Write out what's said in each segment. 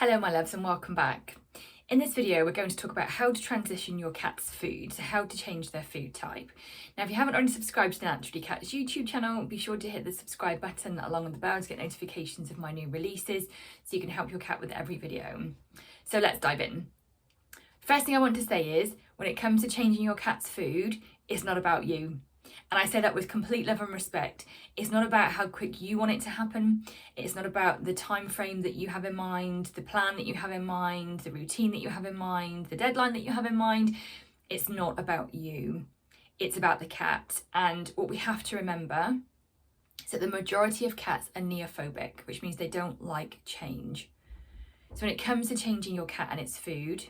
Hello my loves and welcome back. In this video we're going to talk about how to transition your cat's food, so how to change their food type. Now if you haven't already subscribed to the Naturally Cats YouTube channel, be sure to hit the subscribe button along with the bell to get notifications of my new releases so you can help your cat with every video. So let's dive in. First thing I want to say is when it comes to changing your cat's food, it's not about you. And I say that with complete love and respect. It's not about how quick you want it to happen. It's not about the time frame that you have in mind, the plan that you have in mind, the routine that you have in mind, the deadline that you have in mind. It's not about you. It's about the cat. And what we have to remember is that the majority of cats are neophobic, which means they don't like change. So when it comes to changing your cat and its food,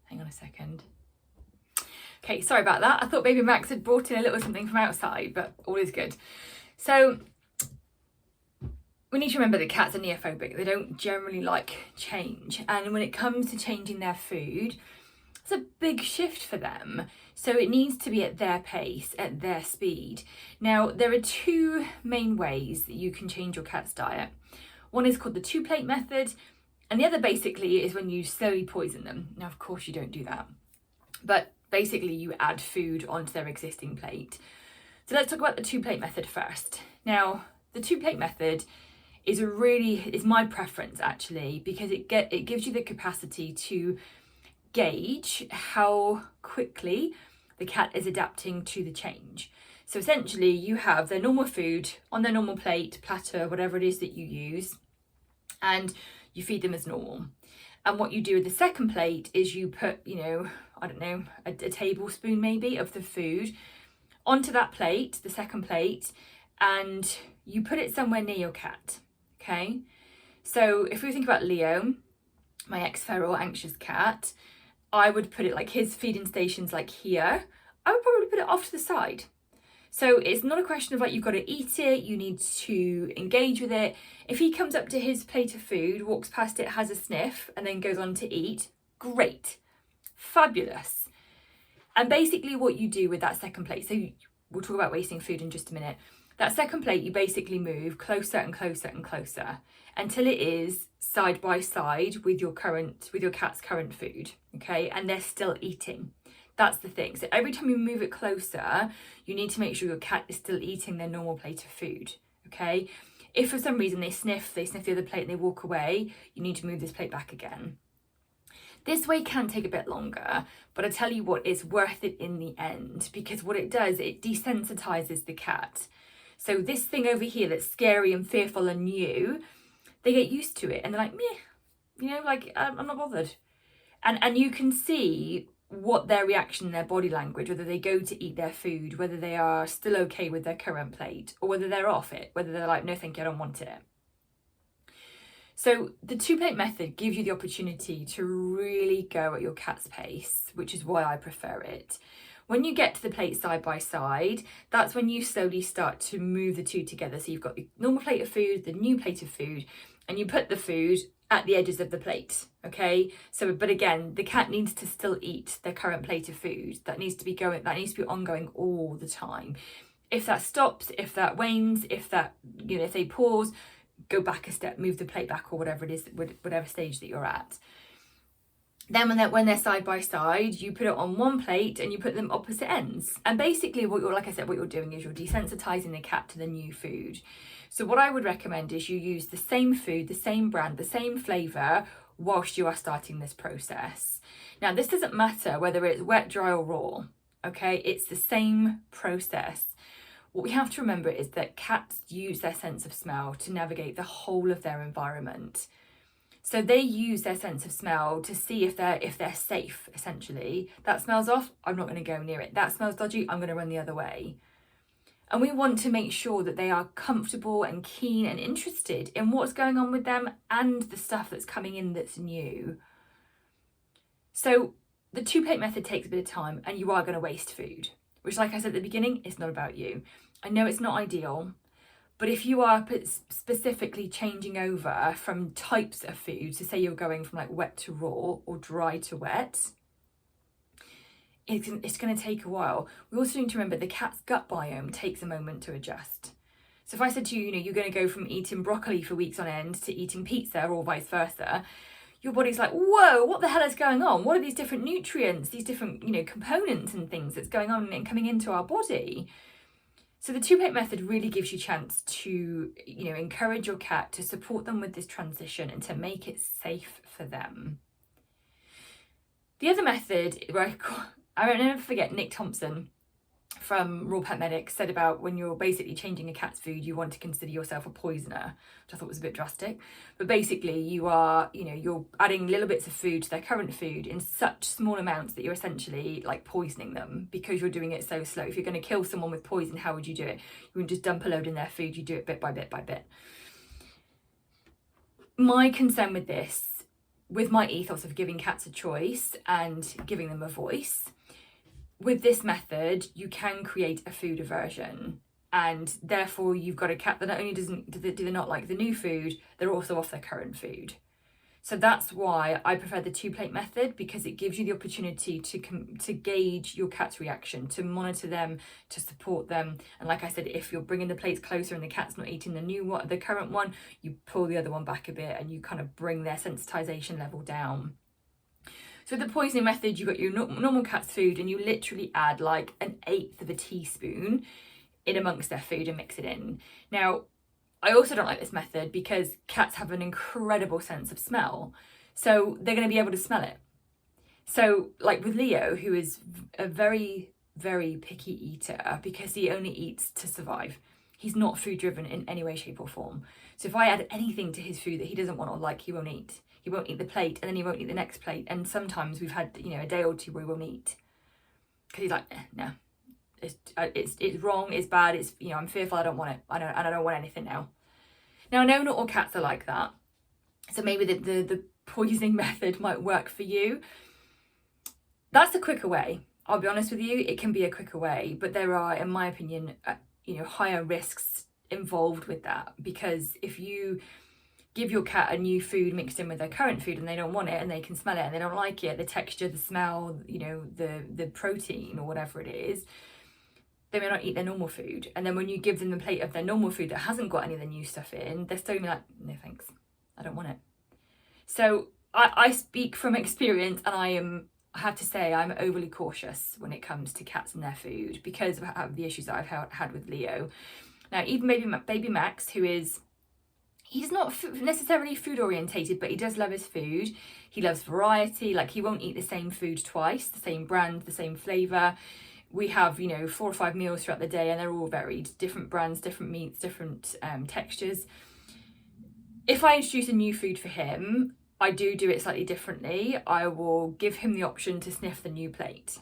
hang on a second. Okay, sorry about that. I thought baby Max had brought in a little something from outside, but all is good. So we need to remember that cats are neophobic. They don't generally like change. And when it comes to changing their food, it's a big shift for them. So it needs to be at their pace, at their speed. Now, there are two main ways that you can change your cat's diet. One is called the 2-plate method, and the other basically is when you slowly poison them. Now, of course, you don't do that, but basically you add food onto their existing plate. So let's talk about the 2-plate method first. Now, the 2-plate method is my preference actually, because it gives you the capacity to gauge how quickly the cat is adapting to the change. So essentially you have their normal food on their normal plate, platter, whatever it is that you use, and you feed them as normal. And what you do with the second plate is you put, I don't know, a tablespoon maybe of the food onto that plate, the second plate, and you put it somewhere near your cat, okay? So if we think about Leo, my ex-feral anxious cat, I would put it like his feeding station's like here. I would probably put it off to the side. So it's not a question of like you've got to eat it, you need to engage with it. If he comes up to his plate of food, walks past it, has a sniff, and then goes on to eat, great, fabulous. And basically what you do with that second plate, so we'll talk about wasting food in just a minute. That second plate, you basically move closer and closer and closer until it is side by side with your cat's current food, okay? And they're still eating. That's the thing. So every time you move it closer, you need to make sure your cat is still eating their normal plate of food, okay? If for some reason they sniff the other plate and they walk away, you need to move this plate back again. This way can take a bit longer, but I tell you what, it's worth it in the end, because what it does, it desensitizes the cat. So this thing over here that's scary and fearful and new, they get used to it and they're like, meh, I'm not bothered. And you can see what their reaction, their body language, whether they go to eat their food, whether they are still okay with their current plate, or whether they're off it, whether they're like, no thank you, I don't want it. So the 2-plate method gives you the opportunity to really go at your cat's pace, which is why I prefer it. When you get to the plate side by side, that's when you slowly start to move the two together. So you've got the normal plate of food, the new plate of food, and you put the food at the edges of the plate, okay? So, but again, the cat needs to still eat their current plate of food. That needs to be ongoing all the time. If that stops, if that wanes, if they pause, go back a step, move the plate back, or whatever it is, whatever stage that you're at. Then when they're side by side, you put it on one plate and you put them opposite ends. And basically what you're doing is you're desensitizing the cat to the new food. So what I would recommend is you use the same food, the same brand, the same flavor whilst you are starting this process. Now, this doesn't matter whether it's wet, dry or raw, okay? It's the same process. What we have to remember is that cats use their sense of smell to navigate the whole of their environment. So they use their sense of smell to see if they're safe, essentially. That smells off, I'm not going to go near it. That smells dodgy, I'm going to run the other way. And we want to make sure that they are comfortable and keen and interested in what's going on with them and the stuff that's coming in that's new. So the 2-plate method takes a bit of time and you are going to waste food, which, like I said at the beginning, it's not about you. I know it's not ideal, but if you are specifically changing over from types of food, so say you're going from like wet to raw or dry to wet, it's going to take a while. We also need to remember the cat's gut biome takes a moment to adjust. So if I said to you, you're going to go from eating broccoli for weeks on end to eating pizza or vice versa, your body's like, whoa, what the hell is going on? What are these different nutrients, these different, components and things that's going on and coming into our body? So the 2-plate method really gives you a chance to, encourage your cat, to support them with this transition and to make it safe for them. The other method, I'll never forget Nick Thompson from Raw Pet Medics said about when you're basically changing a cat's food, you want to consider yourself a poisoner, which I thought was a bit drastic. But basically you are, you're adding little bits of food to their current food in such small amounts that you're essentially like poisoning them because you're doing it so slow. If you're going to kill someone with poison, how would you do it? You wouldn't just dump a load in their food, you do it bit by bit by bit. My concern with this, with my ethos of giving cats a choice and giving them a voice, with this method, you can create a food aversion, and therefore you've got a cat that not only do they not like the new food, they're also off their current food. So that's why I prefer the 2-plate method, because it gives you the opportunity to gauge your cat's reaction, to monitor them, to support them. And like I said, if you're bringing the plates closer and the cat's not eating the current one, you pull the other one back a bit and you kind of bring their sensitization level down. So with the poisoning method, you've got your normal cat's food and you literally add like 1/8 of a teaspoon in amongst their food and mix it in. Now, I also don't like this method because cats have an incredible sense of smell. So they're going to be able to smell it. So like with Leo, who is a very, very picky eater because he only eats to survive. He's not food driven in any way, shape or form. So if I add anything to his food that he doesn't want or like, he won't eat. He won't eat the plate and then he won't eat the next plate. And sometimes we've had, a day or two where he won't eat. Because he's like, no, it's wrong, it's bad, it's, I'm fearful, I don't want it. I don't want anything now. Now, I know not all cats are like that. So maybe the poisoning method might work for you. That's a quicker way. I'll be honest with you, it can be a quicker way. But there are, in my opinion, higher risks involved with that. Because if you give your cat a new food mixed in with their current food and they don't want it and they can smell it and they don't like it, the texture, the smell, the protein or whatever it is, they may not eat their normal food. And then when you give them the plate of their normal food that hasn't got any of the new stuff in, they're still like, no thanks, I don't want it. So I speak from experience, and I have to say I'm overly cautious when it comes to cats and their food because of the issues that I've had with Leo. Now, even baby Max, he's not necessarily food orientated, but he does love his food. He loves variety. Like, he won't eat the same food twice, the same brand, the same flavour. We have, 4 or 5 meals throughout the day and they're all varied. Different brands, different meats, different textures. If I introduce a new food for him, I do it slightly differently. I will give him the option to sniff the new plate.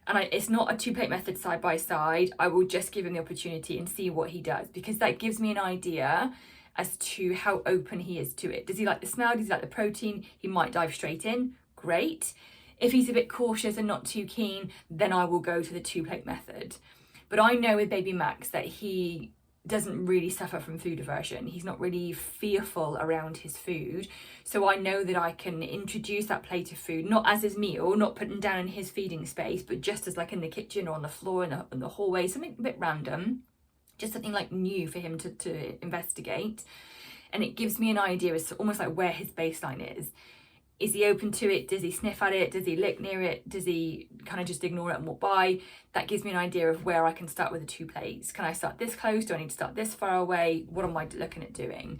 And it's not a 2-plate method side by side. I will just give him the opportunity and see what he does, because that gives me an idea as to how open he is to it. Does he like the smell? Does he like the protein? He might dive straight in. Great. If he's a bit cautious and not too keen, then I will go to the 2-plate method. But I know with baby Max that he doesn't really suffer from food aversion. He's not really fearful around his food. So I know that I can introduce that plate of food, not as his meal, not putting down in his feeding space, but just as like in the kitchen or on the floor, in the hallway, something a bit random, just something like new for him to investigate. And it gives me an idea as to almost like where his baseline is. Is he open to it? Does he sniff at it? Does he lick near it? Does he kind of just ignore it and walk by? That gives me an idea of where I can start with the 2 plates. Can I start this close? Do I need to start this far away? What am I looking at doing?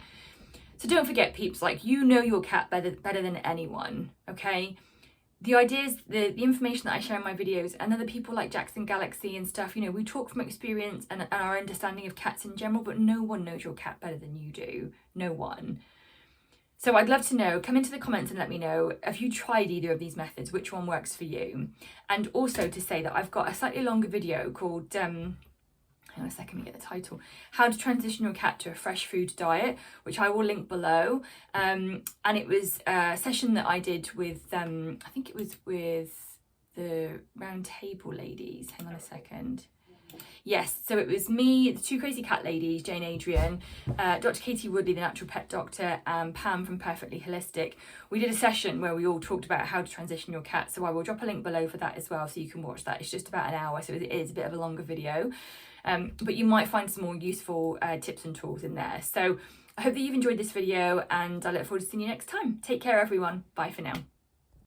So don't forget, peeps, like, you know your cat better than anyone, okay? The ideas, the information that I share in my videos, and other people like Jackson Galaxy and stuff, we talk from experience and our understanding of cats in general, but no one knows your cat better than you do. No one. So I'd love to know, come into the comments and let me know, have you tried either of these methods? Which one works for you? And also to say that I've got a slightly longer video called, hang on a second, let me get the title, How to Transition Your Cat to a Fresh Food Diet, which I will link below. And it was a session that I did with, I think it was with the Round Table ladies. Hang on a second. Yes, so it was me, the 2 crazy cat ladies, Jane Adrian, Dr. Katie Woodley, the natural pet doctor, and Pam from Perfectly Holistic. We did a session where we all talked about how to transition your cat, so I will drop a link below for that as well, so you can watch that. It's just about an hour, so it is a bit of a longer video. but you might find some more useful tips and tools in there. So I hope that you've enjoyed this video, and I look forward to seeing you next time. Take care, everyone. Bye for now.